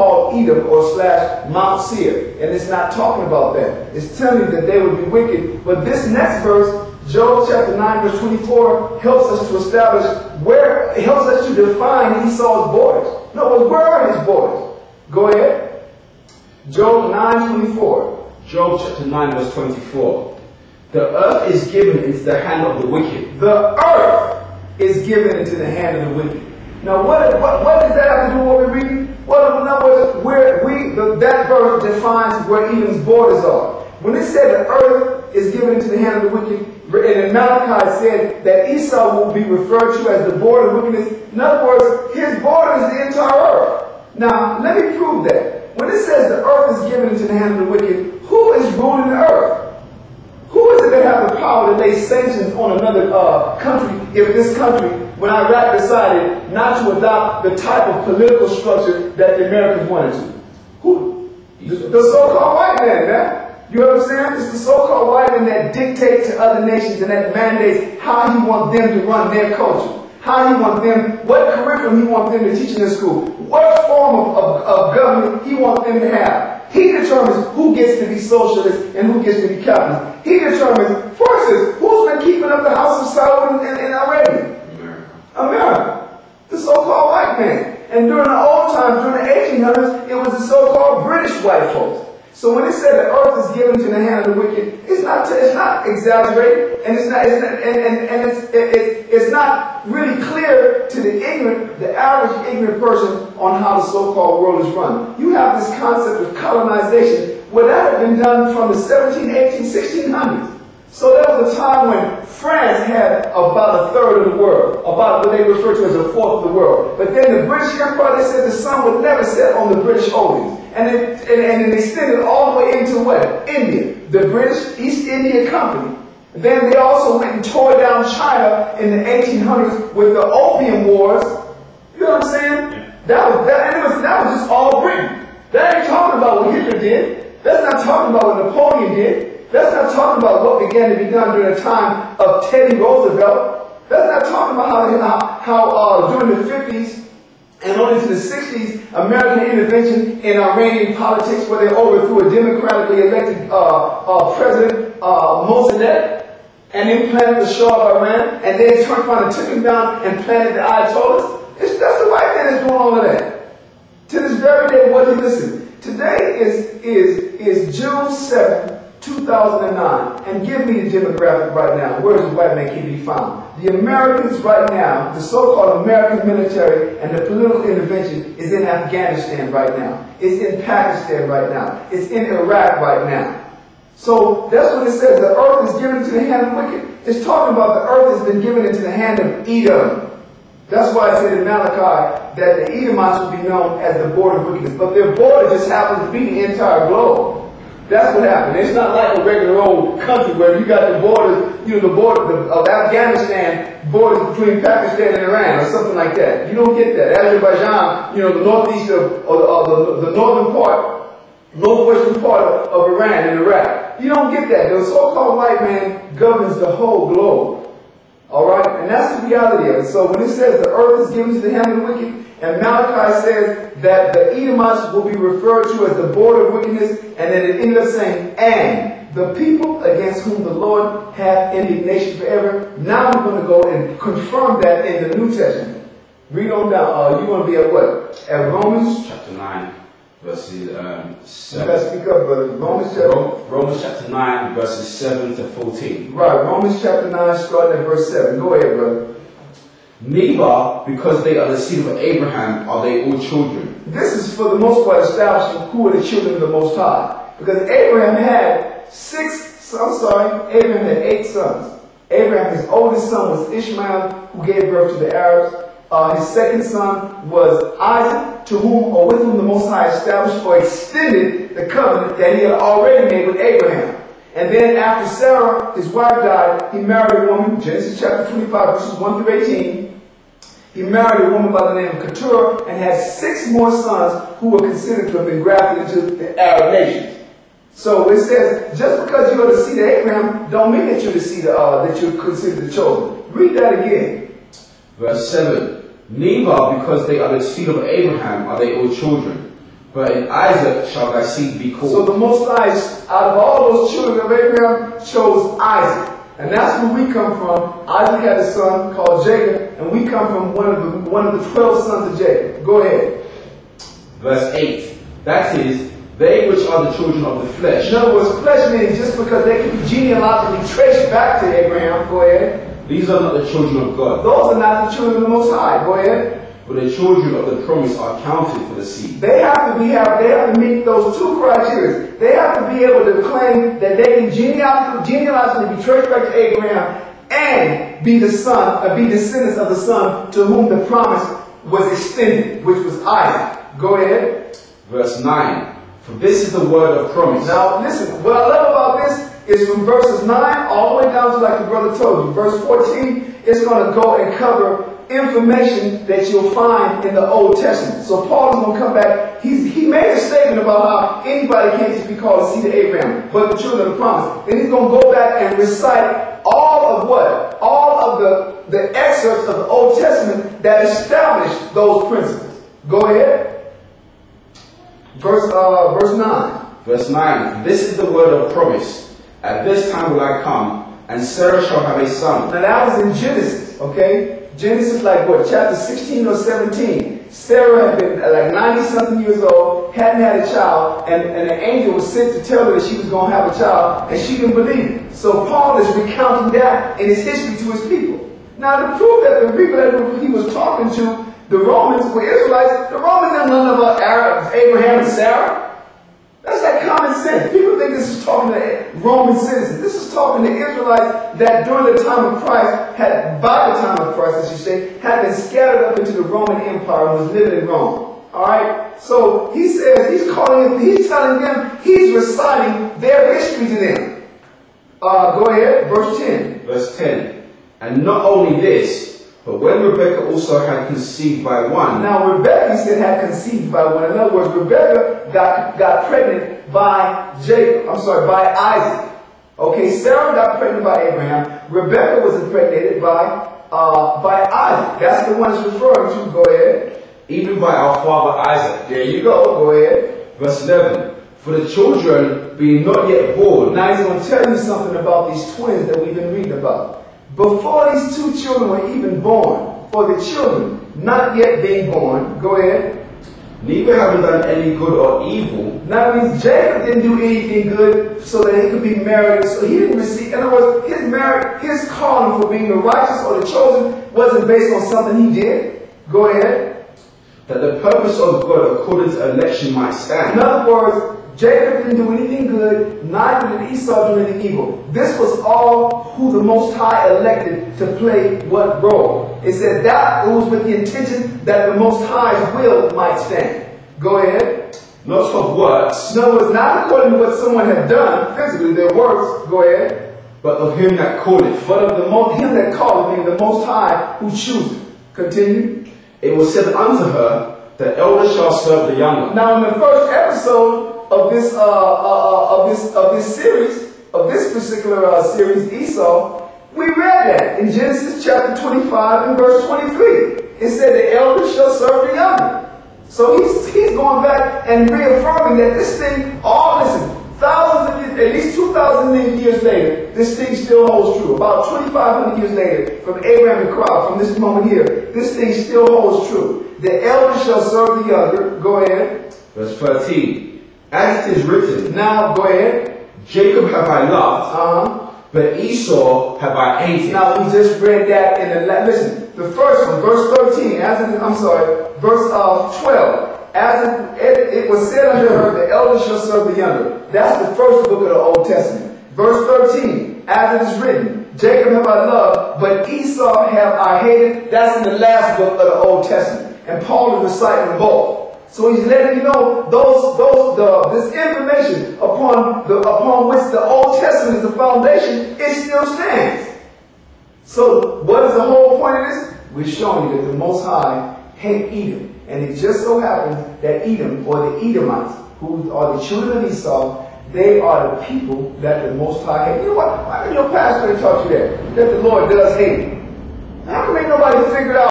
called Edom or / Mount Seir. And it's not talking about that. It's telling you that they would be wicked. But this next verse, Job chapter 9 verse 24, helps us to establish where, it helps us to define Esau's borders. No, where are his borders? Go ahead. Job 9:24. Job chapter 9 verse 24. The earth is given into the hand of the wicked. The earth is given into the hand of the wicked. Now, what does that have to do with what we're reading? Well, in other words, that verse defines where Edom's borders are. When it said the earth is given into the hand of the wicked, and in Malachi said that Esau will be referred to as the border of wickedness. In other words, his border is the entire earth. Now, let me prove that. When it says the earth is given into the hand of the wicked, who is ruling the earth? Who is it that has the power to lay sanctions on another country if this country, when Iraq decided not to adopt the type of political structure that the Americans wanted to? Who? The so-called white man. You know what I'm saying? It's the so-called white man that dictates to other nations and that mandates how he wants them to run their culture. How he wants them, what curriculum he wants them to teach in their school. What form of government he wants them to have. He determines who gets to be socialist and who gets to be capitalist. He determines, for instance, who's been keeping up the House of Saud in Arabia? America. The so-called white man. And during the old times, during the 1800s, it was the so-called British white folks. So when it said the earth is given to the hand of the wicked, it's not exaggerated, and it's not really clear to the average ignorant person on how the so-called world is run. You have this concept of colonization, where that had been done from the 17, 18, 1600s. So there was a time when France had about a third of the world, about what they refer to as a fourth of the world. But then the British Empire, they said the sun would never set on the British holdings. And it extended all the way into what? India. The British East India Company. Then they also went and tore down China in the 1800s with the Opium Wars. You know what I'm saying? Yeah. That was just all Britain. That ain't talking about what Hitler did. That's not talking about what Napoleon did. That's not talking about what began to be done during the time of Teddy Roosevelt. That's not talking about how during the 50s and on into the 60s, American intervention in Iranian politics, where they overthrew a democratically elected president, Mossadegh, and then planted the Shah of Iran, and then turned around and took him down and planted the Ayatollahs. That's the white man that's doing all of that. To this very day, what do you listen? Today is June 7th, 2009, and give me the demographic right now. Where does the white man keep be found? The Americans right now, the so-called American military and the political intervention is in Afghanistan right now. It's in Pakistan right now. It's in Iraq right now. So that's what it says. The earth is given into the hand of the wicked. It's talking about the earth has been given into the hand of Edom. That's why it said in Malachi that the Edomites will be known as the border of wickedness. But their border just happens to be the entire globe. That's what happened. It's not like a regular old country where you got the borders, the border of Afghanistan, borders between Pakistan and Iran or something like that. You don't get that. Azerbaijan, the northeast of the northern part, northwestern part of Iran and Iraq. You don't get that. The so-called white man governs the whole globe. All right? And that's the reality of it. So when it says the earth is given to the hand of the wicked, and Malachi says that the Edomites will be referred to as the border of wickedness, and then it ended up saying, and the people against whom the Lord hath indignation forever. Now we're going to go and confirm that in the New Testament. Read on down. You want to be at what? At Romans chapter 9, verses 7. You speak up, brother. Romans chapter 9, verses 7 to 14. Right, Romans chapter 9, starting at verse 7. Go ahead, brother. Neither, because they are the seed of Abraham, are they all children. This is for the most part establishing who are the children of the Most High. Because Abraham had Abraham had 8 sons. Abraham, his oldest son was Ishmael, who gave birth to the Arabs. His second son was Isaac, to whom or with whom the Most High established or extended the covenant that he had already made with Abraham. And then after Sarah, his wife, died, he married a woman, Genesis chapter 25, verses 1 through 18. He married a woman by the name of Keturah and had 6 more sons who were considered to have been grafted into the Arab nations. So it says, just because you're the seed of Abraham, don't mean that you're the seed that you're considered the chosen. Read that again. Verse 7. Neither, because they are the seed of Abraham, are they all children. But in Isaac shall thy seed be So called. the Most High, out of all those children of Abraham, chose Isaac. And that's where we come from. Isaac had a son called Jacob, and we come from one of the 12 sons of Jacob. Go ahead. Verse 8. That is, they which are the children of the flesh. In other words, flesh means just because they can be genealogically traced back to Abraham. Go ahead. These are not the children of God. Those are not the children of the Most High. Go ahead. But the children of the promise are counted for the seed. They have to meet those two criteria. They have to be able to claim that they can genealogically be traced back to Abraham and be the son, or be descendants of the son to whom the promise was extended, which was Isaac. Go ahead. Verse 9. For this is the word of promise. Now listen, what I love about this is from verses 9 all the way down to, like the brother told you, verse 14, it's going to go and cover information that you'll find in the Old Testament. So Paul is going to come back. He made a statement about how anybody can't just be called a seed of Abraham, but the children of the promise. Then he's going to go back and recite all of what? All of the excerpts of the Old Testament that establish those principles. Go ahead. Verse 9. Verse 9. This is the word of promise. At this time will I come, and Sarah shall have a son. Now that was in Genesis, okay? Genesis, like what, chapter 16 or 17. Sarah had been like 90-something years old, hadn't had a child, and an angel was sent to tell her that she was going to have a child, and she didn't believe it. So Paul is recounting that in his history to his people. Now to prove that the people that he was talking to, the Romans, were Israelites, the Romans didn't know nothing about Arabs, Abraham and Sarah. That's like common sense. People think this is talking to Roman citizens. This is talking to Israelites that during the time of Christ, by the time of Christ, as you say, had been scattered up into the Roman Empire and was living in Rome. Alright? So he says, he's telling them, he's reciting their history to them. Go ahead, verse 10. Verse 10. And not only this, but when Rebekah also had conceived by one. Now Rebekah, he said, had conceived by one. In other words, Rebekah got pregnant by by Isaac. Okay, Sarah got pregnant by Abraham. Rebekah was impregnated by Isaac. That's the one it's referring to. Go ahead. Even by our father Isaac. There you go. Go ahead. Verse 11. For the children being not yet born. Now he's going to tell you something about these twins that we've been reading about. Before these two children were even born, for the children not yet being born, go ahead. Neither having done any good or evil. Now that means Jacob didn't do anything good so that he could be married. So he didn't receive, in other words, his calling for being the righteous or the chosen wasn't based on something he did. Go ahead. That the purpose of God according to election might stand. In other words, Jacob didn't do anything good, neither did Esau do anything evil. This was all who the Most High elected to play what role. It said that it was with the intention that the Most High's will might stand. Go ahead. Not of works. No, it's not according to what someone had done physically, their works. Go ahead. But of him that calleth. But of him that calleth, meaning the Most High who chooses. Continue. It was said unto her, the elder shall serve the younger. Now in the first episode of this particular series, Esau, we read that in Genesis chapter 25 and verse 23. It said the elder shall serve the younger. So he's going back and reaffirming that this thing, thousands of years, at least 2,000 years later, this thing still holds true. About 2,500 years later, from Abraham to Christ, from this moment here, this thing still holds true. The elder shall serve the younger. Go ahead. Verse 13. As it is written, now go ahead. Jacob have I loved, but Esau have I hated. Now we just read that in the listen. The first one, verse 13. Verse 12. As it was said unto her, the elder shall serve the younger. That's the first book of the Old Testament. Verse 13. As it is written, Jacob have I loved, but Esau have I hated. That's in the last book of the Old Testament. And Paul is reciting both. So he's letting you know this information upon which the Old Testament is the foundation, it still stands. So what is the whole point of this? We're showing you that the Most High hate Edom. And it just so happens that Edom, or the Edomites, who are the children of Esau, they are the people that the Most High hate. You know what? Why did your pastor taught you that? That the Lord does hate. How come ain't nobody figured out